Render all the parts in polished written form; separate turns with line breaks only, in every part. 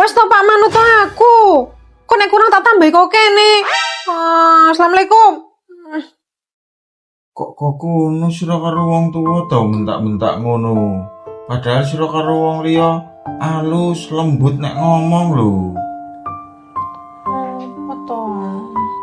wes to Pak manut aku. Kok nek kurang tak tambahi kok kene. Assalamualaikum.
Kok kono sira karo wong tuwa to mentak-mentak ngono. Padahal sira karo wong liya alus lembut nek ngomong lho.
Apa to?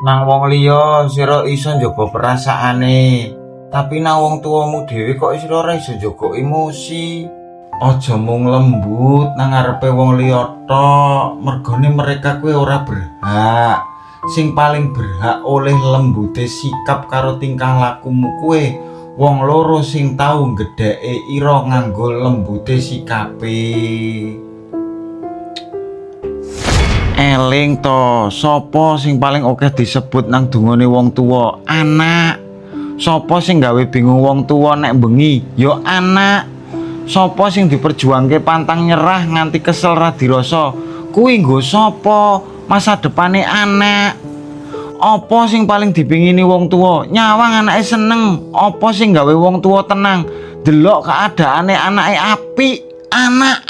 Nang wong liya sira iso njaga perasaane, tapi nang wong tuwamu dhewe kok sira ora iso njaga emosi. Aja mung lembut nang ngarepe wong liya tok, mergone mereka kuwi ora berhak. Sing paling berhak oleh lembute sikap karo tingkah lakumu kuwe wong loro sing tau gedheke ira nganggo lembute sikape. Eling to, sapa sing paling akeh disebut nang dungane wong tuwa? Anak. Sapa sing gawe bingung wong tuwa nek bengi? Ya anak. Sapa sing diperjuangke pantang nyerah nganti kesel ra dirasa? Kuwi nggo sapa? Masa depane anak. Apa sing paling dipingini wong tuwa? Nyawang anake seneng. Apa sing gawe wong tuwa tenang? Delok keadaane anake apik. Anak.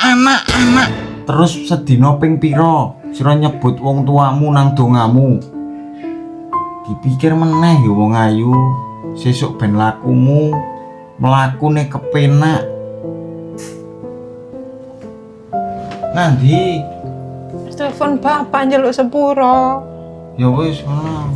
Terus sedina ping pira sira nyebut wong tuamu nang dongamu? Dipikir meneh ya wong ayu. Sesuk ben lakumu mlakune kepenak. Nanti
Telepon bapak njaluk sepuro.
ya wis ngono.